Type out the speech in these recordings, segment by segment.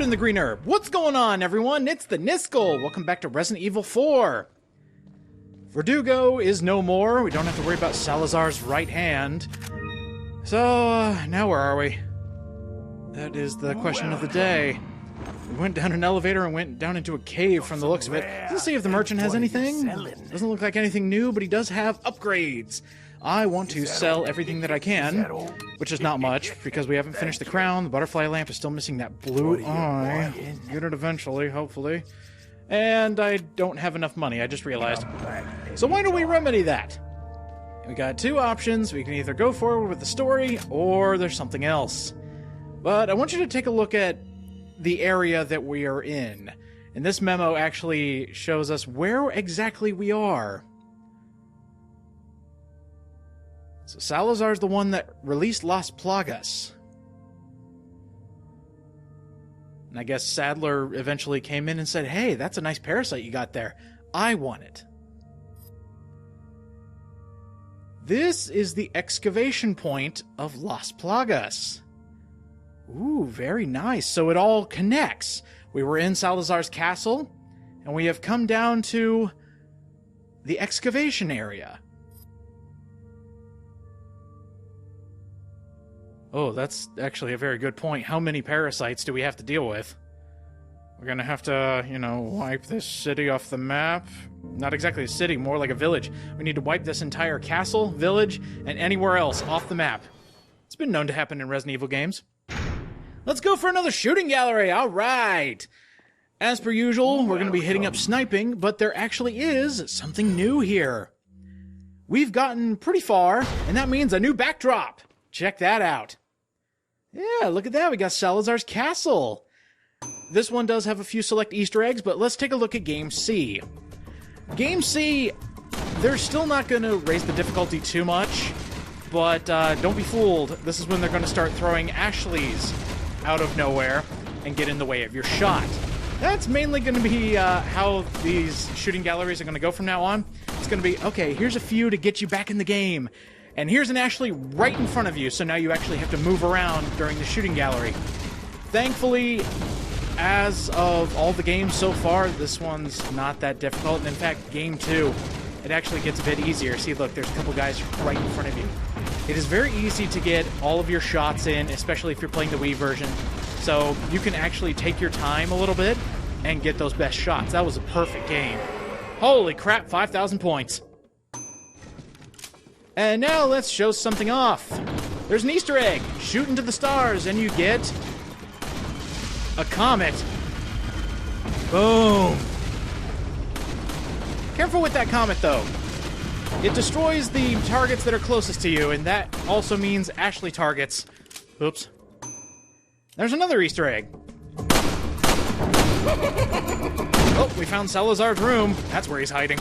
in the green herb. What's going on, everyone? It's the Niskel. Welcome back to Resident Evil 4. Verdugo is no more. We don't have to worry about Salazar's right hand. So, now where are we? That is the question of the day. We went down an elevator and went down into a cave from the looks of it. Let's see if the merchant has anything. Doesn't look like anything new, but he does have upgrades. I want to sell everything that I can, which is not much, because we haven't finished the crown. The butterfly lamp is still missing that blue eye. Get it eventually, hopefully. And I don't have enough money, I just realized. So why don't we remedy that? We got two options. We can either go forward with the story, or there's something else. But I want you to take a look at the area that we are in. And this memo actually shows us where exactly we are. So Salazar's the one that released Las Plagas. And I guess Sadler eventually came in and said, hey, that's a nice parasite you got there. I want it. This is the excavation point of Las Plagas. Ooh, very nice. So it all connects. We were in Salazar's castle, and we have come down to the excavation area. Oh, that's actually a very good point. How many parasites do we have to deal with? We're gonna have to, wipe this city off the map. Not exactly a city, more like a village. We need to wipe this entire castle, village, and anywhere else off the map. It's been known to happen in Resident Evil games. Let's go for another shooting gallery, alright! As per usual, we're gonna be hitting up sniping, but there actually is something new here. We've gotten pretty far, and that means a new backdrop. Check that out. Yeah, look at that. We got Salazar's castle. This one does have a few select Easter eggs, but let's take a look at Game C. Game C, they're still not going to raise the difficulty too much, but don't be fooled. This is when they're going to start throwing Ashleys out of nowhere and get in the way of your shot. That's mainly going to be how these shooting galleries are going to go from now on. It's going to be, okay, here's a few to get you back in the game. And here's an Ashley right in front of you, so now you actually have to move around during the shooting gallery. Thankfully, as of all the games so far, this one's not that difficult. And in fact, Game 2, it actually gets a bit easier. See, look, there's a couple guys right in front of you. It is very easy to get all of your shots in, especially if you're playing the Wii version. So you can actually take your time a little bit and get those best shots. That was a perfect game. Holy crap, 5,000 points. And now let's show something off. There's an Easter egg. Shoot into the stars and you get a comet. Boom. Careful with that comet, though. It destroys the targets that are closest to you, and that also means Ashley targets. Oops. There's another Easter egg. Oh, we found Salazar's room. That's where he's hiding.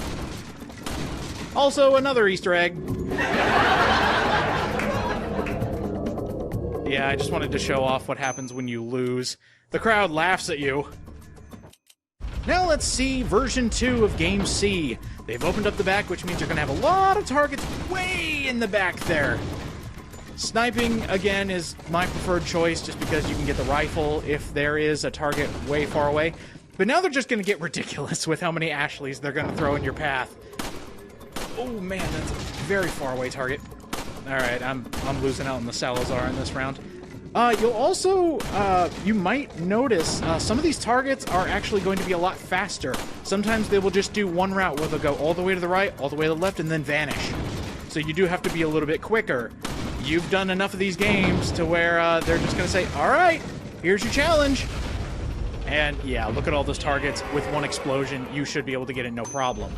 Also, another Easter egg. Yeah, I just wanted to show off what happens when you lose. The crowd laughs at you. Now let's see version 2 of Game C. They've opened up the back, which means you're going to have a lot of targets way in the back there. Sniping, again, is my preferred choice just because you can get the rifle if there is a target way far away. But now they're just going to get ridiculous with how many Ashleys they're going to throw in your path. Oh man, that's a very far away target. Alright, I'm losing out on the Salazar in this round. You'll also, you might notice, some of these targets are actually going to be a lot faster. Sometimes they will just do one route where they'll go all the way to the right, all the way to the left, and then vanish. So you do have to be a little bit quicker. You've done enough of these games to where they're just going to say, alright, here's your challenge. And yeah, look at all those targets. With one explosion, you should be able to get it no problem.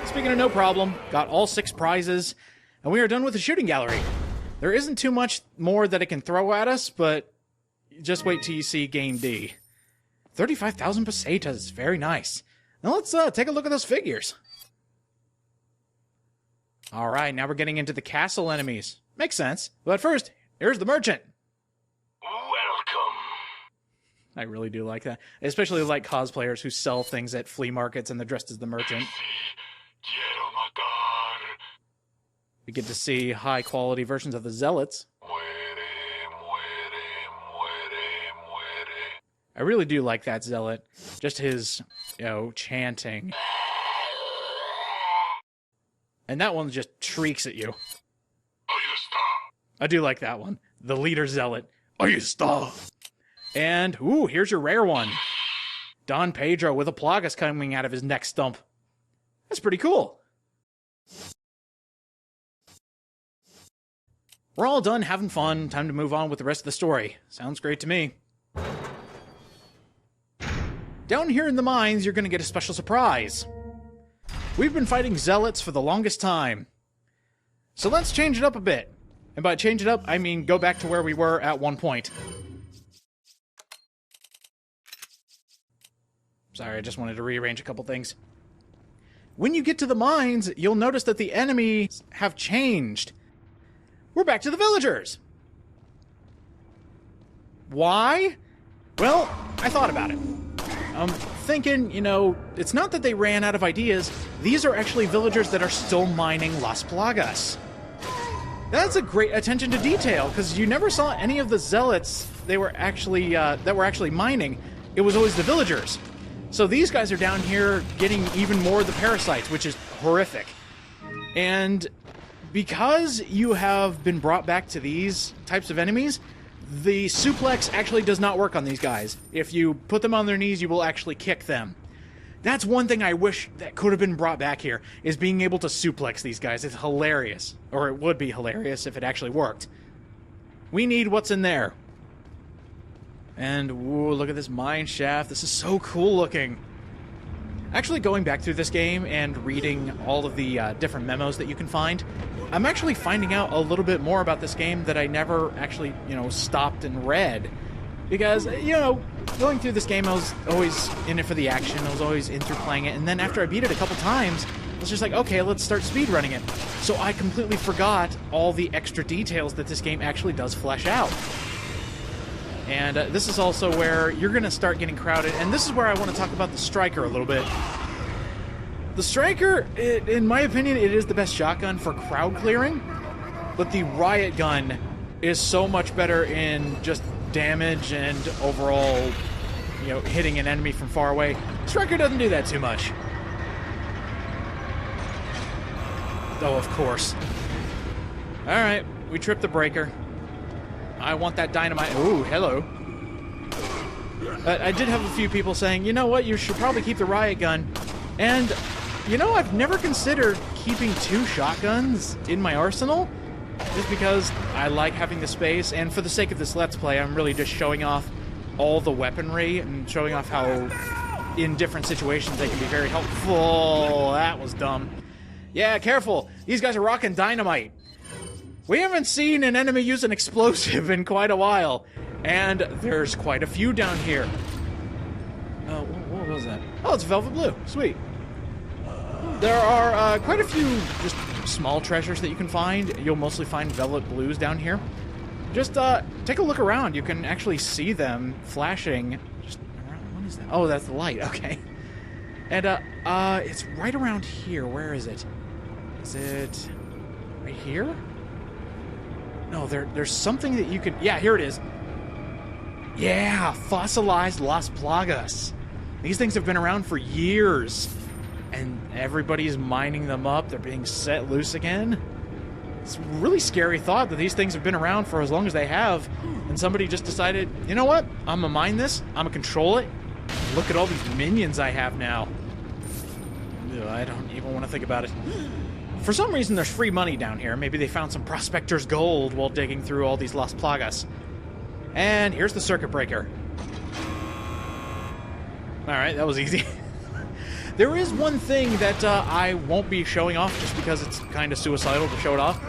Speaking of no problem, got all 6 prizes, and we are done with the shooting gallery. There isn't too much more that it can throw at us, but just wait till you see Game D. 35,000 pesetas, very nice. Now let's take a look at those figures. Alright, now we're getting into the castle enemies. Makes sense. But first, here's the merchant. Welcome. I really do like that. I especially like cosplayers who sell things at flea markets and they're dressed as the merchant. We get to see high-quality versions of the Zealots. I really do like that zealot. Just his, chanting. And that one just shrieks at you. I do like that one. The leader zealot. Ahí está. And, ooh, here's your rare one. Don Pedro with a Plagas coming out of his neck stump. That's pretty cool. We're all done having fun. Time to move on with the rest of the story. Sounds great to me. Down here in the mines, you're going to get a special surprise. We've been fighting zealots for the longest time. So let's change it up a bit. And by change it up, I mean go back to where we were at one point. Sorry, I just wanted to rearrange a couple things. When you get to the mines, you'll notice that the enemies have changed. We're back to the villagers. Why? Well, I thought about it. I'm thinking, it's not that they ran out of ideas. These are actually villagers that are still mining Las Plagas. That's a great attention to detail, because you never saw any of the zealots that were actually mining. It was always the villagers. So these guys are down here getting even more of the parasites, which is horrific. And because you have been brought back to these types of enemies, the suplex actually does not work on these guys. If you put them on their knees, you will actually kick them. That's one thing I wish that could have been brought back here, is being able to suplex these guys. It's hilarious. Or it would be hilarious if it actually worked. We need what's in there. And, ooh, look at this mine shaft. This is so cool looking. Actually, going back through this game and reading all of the different memos that you can find, I'm actually finding out a little bit more about this game that I never actually, stopped and read. Because, going through this game, I was always in it for the action. I was always in through playing it. And then after I beat it a couple times, I was just like, okay, let's start speedrunning it. So I completely forgot all the extra details that this game actually does flesh out. And this is also where you're going to start getting crowded. And this is where I want to talk about the Striker a little bit. The Striker, in my opinion, it is the best shotgun for crowd clearing. But the Riot Gun is so much better in just damage and overall, hitting an enemy from far away. Striker doesn't do that too much. Oh, of course. Alright, we tripped the breaker. I want that dynamite. Ooh, hello. I did have a few people saying, you know what, you should probably keep the Riot Gun. And, I've never considered keeping 2 shotguns in my arsenal, just because I like having the space, and for the sake of this Let's Play, I'm really just showing off all the weaponry and showing off how in different situations they can be very helpful. That was dumb. Yeah, careful. These guys are rocking dynamite. We haven't seen an enemy use an explosive in quite a while, and there's quite a few down here. What was that? Oh, it's Velvet Blue. Sweet. There are quite a few just small treasures that you can find. You'll mostly find Velvet Blues down here. Just take a look around. You can actually see them flashing. Just around. What is that? Oh, that's the light. Okay. And it's right around here. Where is it? Is it right here? No, there's something that you could... Yeah, here it is. Yeah, fossilized Las Plagas. These things have been around for years. And everybody's mining them up. They're being set loose again. It's a really scary thought that these things have been around for as long as they have. And somebody just decided, you know what? I'm gonna mine this. I'm gonna control it. Look at all these minions I have now. Ugh, I don't even want to think about it. For some reason, there's free money down here. Maybe they found some prospector's gold while digging through all these Las Plagas. And here's the circuit breaker. Alright, that was easy. There is one thing that I won't be showing off just because it's kind of suicidal to show it off.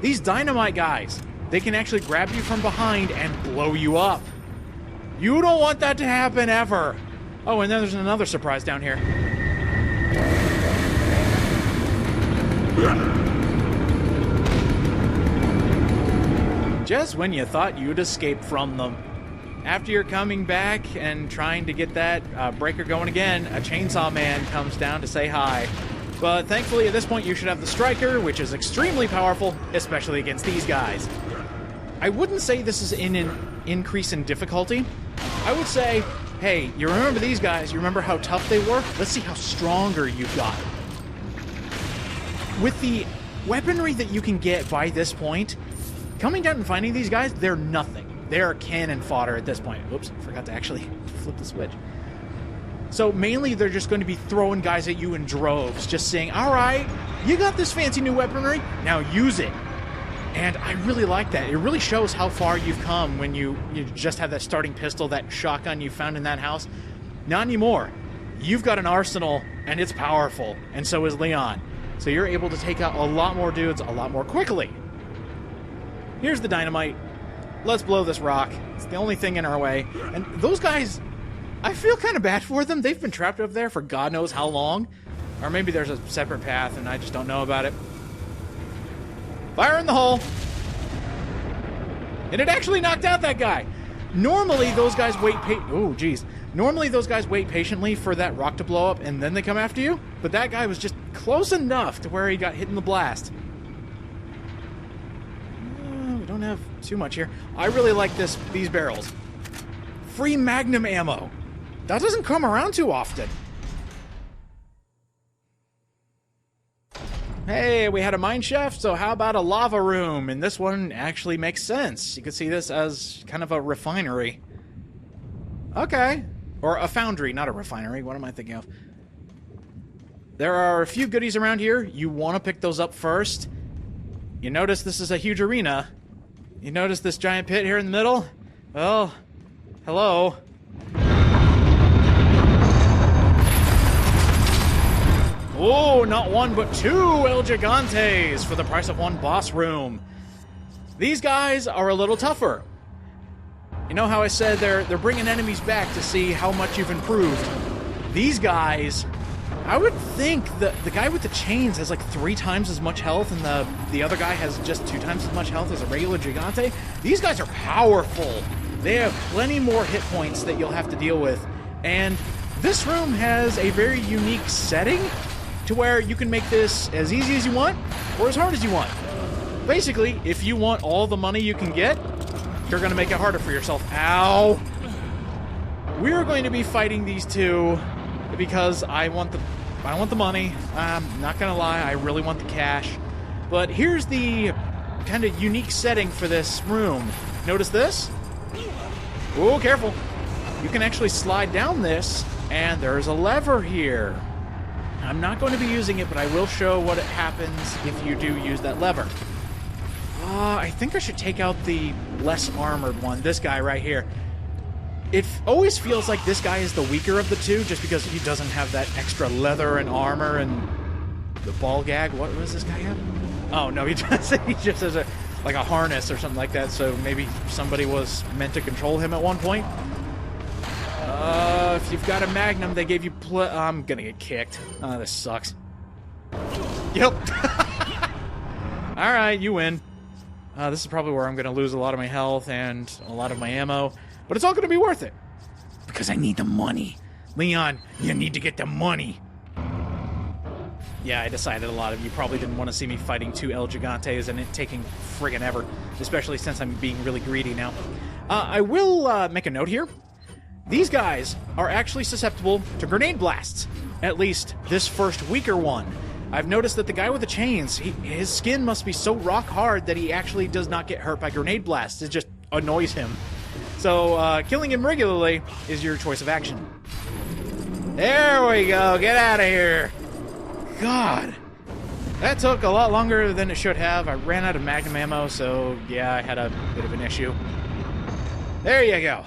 These dynamite guys, they can actually grab you from behind and blow you up. You don't want that to happen ever. Oh, and then there's another surprise down here. Just when you thought you'd escape from them. After you're coming back and trying to get that breaker going again, a chainsaw man comes down to say hi. But thankfully at this point you should have the Striker, which is extremely powerful, especially against these guys. I wouldn't say this is in an increase in difficulty. I would say hey, you remember these guys? You remember how tough they were? Let's see how stronger you've got. With the weaponry that you can get by this point, coming down and finding these guys, they're nothing. They are cannon fodder at this point. Whoops, forgot to actually flip the switch. So mainly they're just going to be throwing guys at you in droves, just saying, all right, you got this fancy new weaponry, now use it. And I really like that. It really shows how far you've come when you just have that starting pistol, that shotgun you found in that house. Not anymore. You've got an arsenal, and it's powerful, and so is Leon. So you're able to take out a lot more dudes a lot more quickly. Here's the dynamite. Let's blow this rock. It's the only thing in our way. And those guys, I feel kind of bad for them. They've been trapped up there for God knows how long. Or maybe there's a separate path and I just don't know about it. Fire in the hole. And it actually knocked out that guy. Normally those guys wait Normally those guys wait patiently for that rock to blow up and then they come after you. But that guy was just close enough to where he got hit in the blast. We don't have too much here. I really like these barrels. Free Magnum ammo. That doesn't come around too often. Hey, we had a mine shaft, so how about a lava room? And this one actually makes sense. You could see this as kind of a refinery. Okay. Or a foundry, not a refinery. What am I thinking of? There are a few goodies around here. You want to pick those up first. You notice this is a huge arena. You notice this giant pit here in the middle? Well, hello. Oh, not one, but two El Gigantes for the price of one boss room. These guys are a little tougher. You know how I said they're bringing enemies back to see how much you've improved? These guys, I would think the guy with the chains has like 3 times as much health and the other guy has just 2 times as much health as a regular Gigante. These guys are powerful. They have plenty more hit points that you'll have to deal with. And this room has a very unique setting to where you can make this as easy as you want or as hard as you want. Basically, if you want all the money you can get, you're going to make it harder for yourself. Ow! We're going to be fighting these two because I want the money. I'm not going to lie, I really want the cash. But here's the kind of unique setting for this room. Notice this? Oh, careful. You can actually slide down this, and there's a lever here. I'm not going to be using it, but I will show what happens if you do use that lever. I think I should take out the less armored one, this guy right here. It always feels like this guy is the weaker of the two, just because he doesn't have that extra leather and armor and the ball gag. What does this guy have? Oh, no, he doesn't. He just has a harness or something like that, so maybe somebody was meant to control him at one point. If you've got a Magnum, they gave you I'm gonna get kicked. Oh, this sucks. Yep. Alright, you win. This is probably where I'm gonna lose a lot of my health and a lot of my ammo. But it's all gonna be worth it. Because I need the money. Leon, you need to get the money. Yeah, I decided a lot of you probably didn't want to see me fighting 2 El Gigantes and it taking friggin' ever. Especially since I'm being really greedy now. I will make a note here. These guys are actually susceptible to grenade blasts. At least this first weaker one. I've noticed that the guy with the chains, his skin must be so rock hard that he actually does not get hurt by grenade blasts. It just annoys him. So, killing him regularly is your choice of action. There we go. Get out of here. God. That took a lot longer than it should have. I ran out of Magnum ammo, so yeah, I had a bit of an issue. There you go.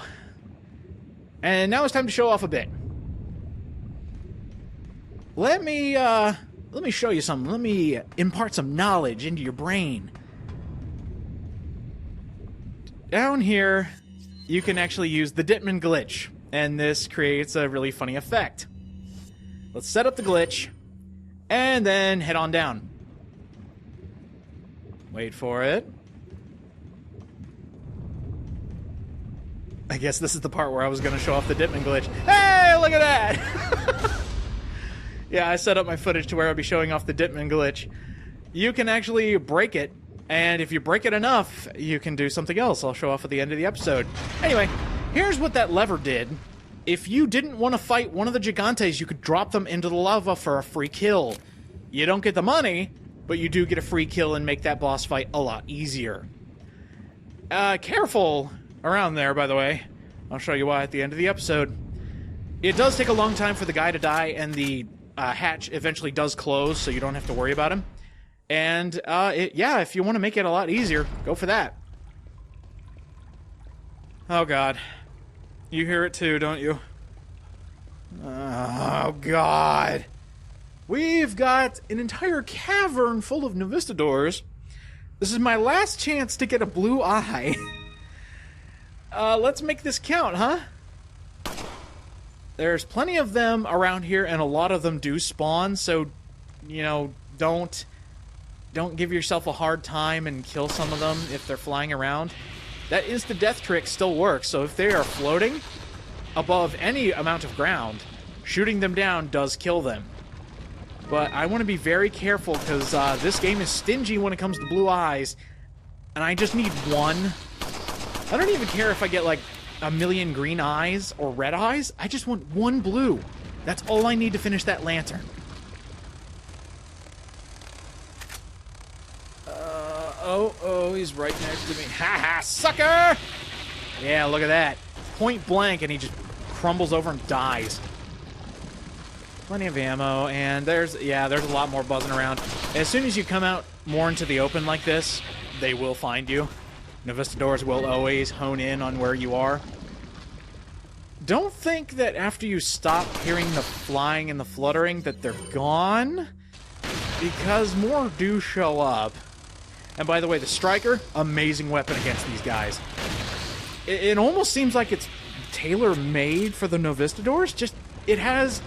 And now it's time to show off a bit. Let me show you something. Let me impart some knowledge into your brain. Down here, you can actually use the Ditman glitch, and this creates a really funny effect. Let's set up the glitch, and then head on down. Wait for it. I guess this is the part where I was going to show off the Ditman glitch. Hey, look at that! Yeah, I set up my footage to where I'll be showing off the Ditman glitch. You can actually break it, and if you break it enough, you can do something else I'll show off at the end of the episode. Anyway, here's what that lever did. if you didn't want to fight one of the Gigantes, you could drop them into the lava for a free kill. You don't get the money, but you do get a free kill and make that boss fight a lot easier. Careful around there, by the way. I'll show you why at the end of the episode. It does take a long time for the guy to die, and the hatch eventually does close, so you don't have to worry about him. And, yeah, if you want to make it a lot easier, go for that. Oh, God. You hear it too, don't you? Oh, God. We've got an entire cavern full of Novistadors. This is my last chance to get a blue eye. Let's make this count, huh? There's plenty of them around here, and a lot of them do spawn, so, you know, don't give yourself a hard time and kill some of them if they're flying around. That insta-death trick still works, so if they are floating above any amount of ground, shooting them down does kill them. But I want to be very careful, because this game is stingy when it comes to blue eyes, and I just need one. I don't even care if I get, like, a million green eyes or red eyes. I just want one blue. That's all I need to finish that lantern. Oh, he's right next to me. Ha-ha, sucker! Yeah, look at that. Point blank, and he just crumbles over and dies. Plenty of ammo, and there's a lot more buzzing around. As soon as you come out more into the open like this, they will find you. Novistadors will always hone in on where you are. Don't think that after you stop hearing the flying and the fluttering that they're gone, because more do show up. And by the way, the Striker, amazing weapon against these guys. It almost seems like it's tailor-made for the Novistadors. Just, it has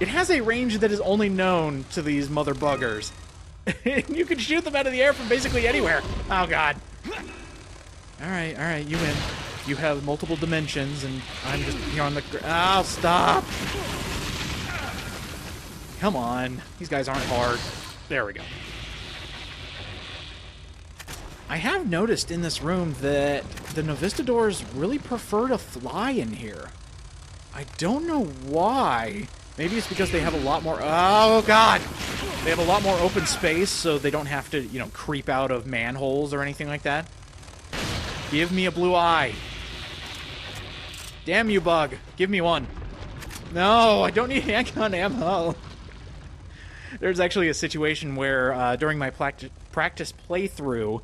a range that is only known to these mother buggers. You can shoot them out of the air from basically anywhere. Oh, God. Alright, you win. You have multiple dimensions, and I'm just here on the oh, stop! Come on. These guys aren't hard. There we go. I have noticed in this room that the Novistadors really prefer to fly in here. I don't know why. Maybe it's because they have a lot more... Oh, God! They have a lot more open space, so they don't have to, you know, creep out of manholes or anything like that. Give me a blue eye. Damn you, bug. Give me one. No, I don't need handgun ammo. There's actually a situation where, during my practice playthrough,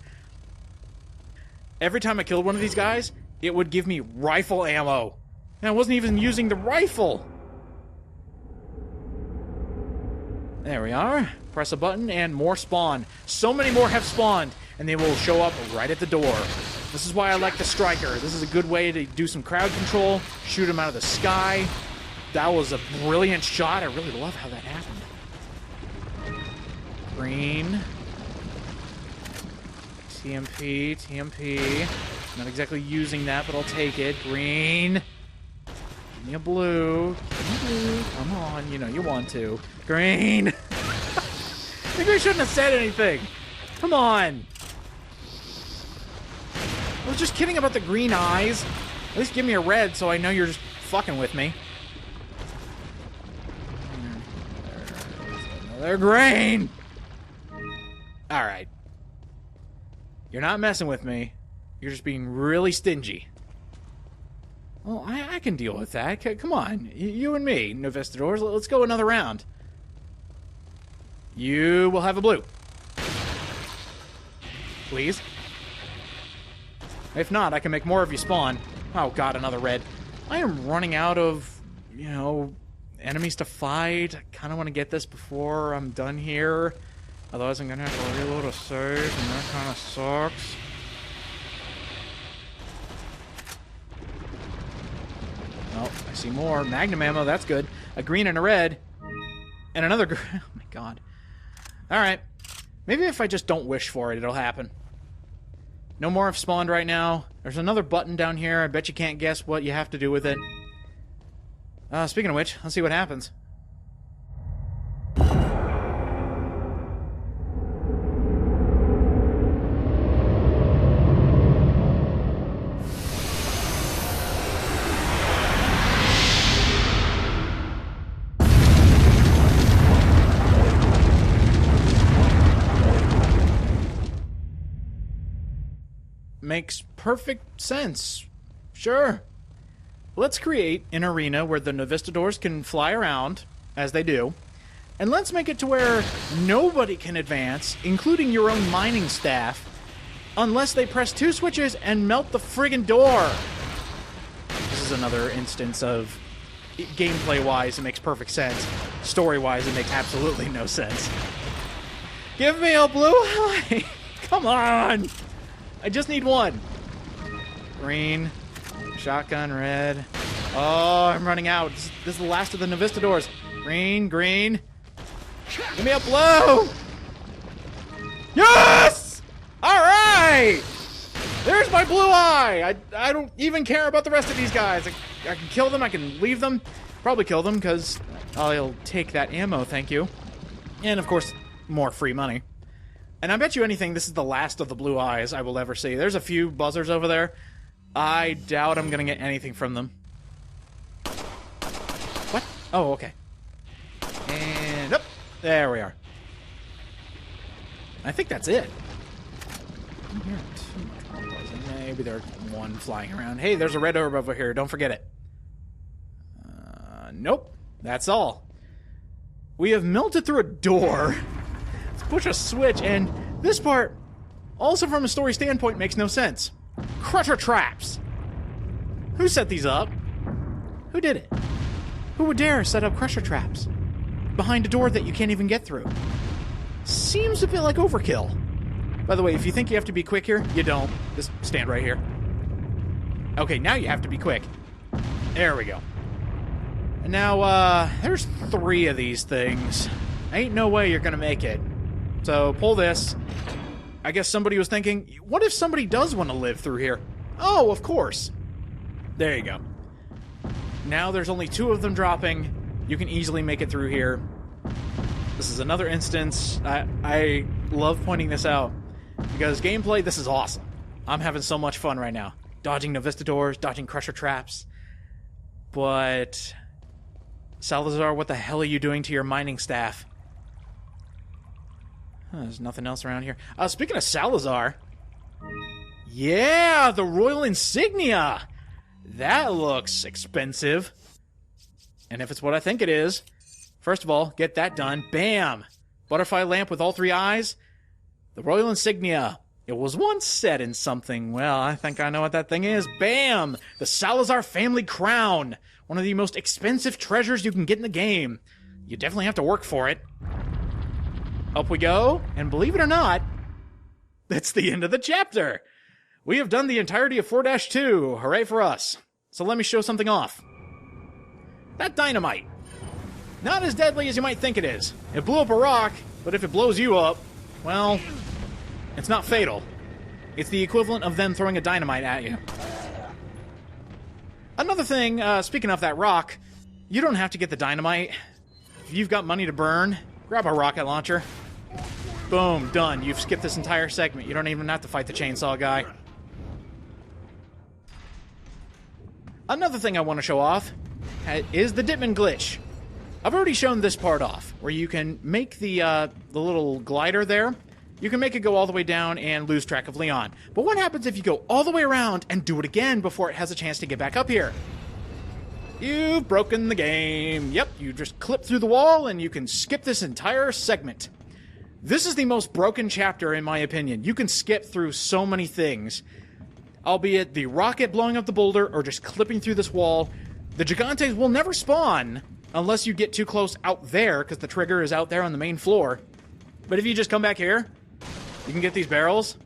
every time I killed one of these guys, it would give me rifle ammo. And I wasn't even using the rifle. There we are. Press a button and more spawn. So many more have spawned, and they will show up right at the door. This is why I like the Striker. This is a good way to do some crowd control, shoot them out of the sky. That was a brilliant shot. I really love how that happened. Green. TMP. Not exactly using that, but I'll take it. Green. Give me a blue. Give me blue. Come on, you know you want to. Green. Maybe I shouldn't have said anything. Come on. I was just kidding about the green eyes. At least give me a red so I know you're just fucking with me. There's another green. Alright. You're not messing with me. You're just being really stingy. Well, I can deal with that. Come on. You and me, Novistadors. Let's go another round. You will have a blue. Please. If not, I can make more of you spawn. Oh, God, another red. I am running out of, you know, enemies to fight. I kind of want to get this before I'm done here. Otherwise, I'm going to have to reload a save, and that kind of sucks. Oh, I see more. Magnum ammo, that's good. A green and a red. And another green. Oh, my God. Alright. Maybe if I just don't wish for it, it'll happen. No more have spawned right now. There's another button down here. I bet you can't guess what you have to do with it. Speaking of which, let's see what happens. makes perfect sense. Sure. Let's create an arena where the Novistadors can fly around, as they do, and let's make it to where nobody can advance, including your own mining staff, unless they press 2 switches and melt the friggin' door. This is another instance of, gameplay-wise, it makes perfect sense. Story-wise, it makes absolutely no sense. Give me a blue eye! Come on! I just need one. Green. Shotgun, red. Oh, I'm running out. This is the last of the Novistadors. Green, green. Give me a blue! Yes! Alright! There's my blue eye! I don't even care about the rest of these guys. I can kill them, I can leave them. Probably kill them, because I'll take that ammo, thank you. And, of course, more free money. And I bet you anything this is the last of the blue eyes I will ever see. There's a few buzzers over there. I doubt I'm gonna get anything from them. What? Oh, okay. And up. There we are. I think that's it. Maybe there's one flying around. Hey, there's a red orb over here. Don't forget it. Nope. That's all. We have melted through a door. Let's push a switch, and this part, also from a story standpoint, makes no sense. Crusher traps! Who set these up? Who did it? Who would dare set up crusher traps behind a door that you can't even get through? Seems a bit like overkill. By the way, if you think you have to be quick here, you don't. Just stand right here. Okay, now you have to be quick. There we go. And now, there's 3 of these things. Ain't no way you're gonna make it. So, pull this. I guess somebody was thinking, what if somebody does want to live through here? Oh, of course. There you go. Now there's only 2 of them dropping. You can easily make it through here. This is another instance. I love pointing this out. Because gameplay, this is awesome. I'm having so much fun right now. Dodging Novistadors, dodging crusher traps. But... Salazar, what the hell are you doing to your mining staff? There's nothing else around here. Speaking of Salazar... Yeah, the Royal Insignia! That looks expensive. And if it's what I think it is... First of all, get that done. Bam! Butterfly lamp with all 3 eyes. The Royal Insignia. It was once set in something. Well, I think I know what that thing is. Bam! The Salazar family crown. One of the most expensive treasures you can get in the game. You definitely have to work for it. Up we go, and believe it or not, that's the end of the chapter. We have done the entirety of 4-2. Hooray for us. So let me show something off. That dynamite. Not as deadly as you might think it is. It blew up a rock, but if it blows you up, well, it's not fatal. It's the equivalent of them throwing a dynamite at you. Another thing, speaking of that rock, you don't have to get the dynamite. If you've got money to burn, grab a rocket launcher. Boom, done. You've skipped this entire segment. You don't even have to fight the chainsaw guy. Another thing I want to show off is the Ditman glitch. I've already shown this part off, where you can make the little glider there. You can make it go all the way down and lose track of Leon. But what happens if you go all the way around and do it again before it has a chance to get back up here? You've broken the game. Yep, you just clip through the wall and you can skip this entire segment. This is the most broken chapter in my opinion. You can skip through so many things. Albeit the rocket blowing up the boulder or just clipping through this wall. The Gigantes will never spawn unless you get too close out there because the trigger is out there on the main floor. But if you just come back here, you can get these barrels.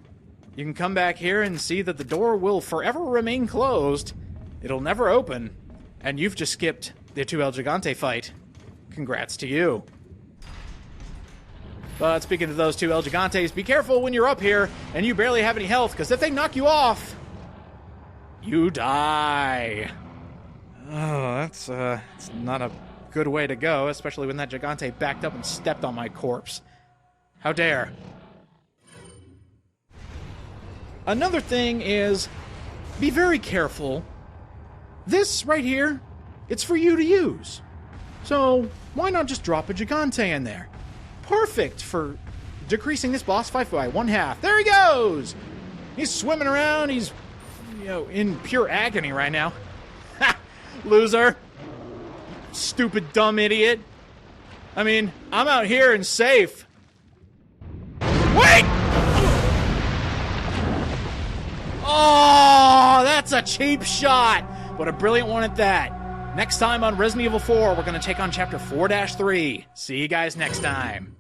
You can come back here and see that the door will forever remain closed. It'll never open. And you've just skipped the 2 El Gigante fight. Congrats to you. But speaking of those 2 El Gigantes, be careful when you're up here and you barely have any health, because if they knock you off, you die. Oh, that's it's not a good way to go, especially when that Gigante backed up and stepped on my corpse. How dare. Another thing is, be very careful. This right here, it's for you to use. So, why not just drop a Gigante in there? Perfect for decreasing this boss fight by 1/2. There he goes! He's swimming around. He's, in pure agony right now. Ha! Loser. Stupid, dumb idiot. I mean, I'm out here and safe. Wait! Oh, that's a cheap shot. But a brilliant one at that. Next time on Resident Evil 4, we're going to take on Chapter 4-3. See you guys next time.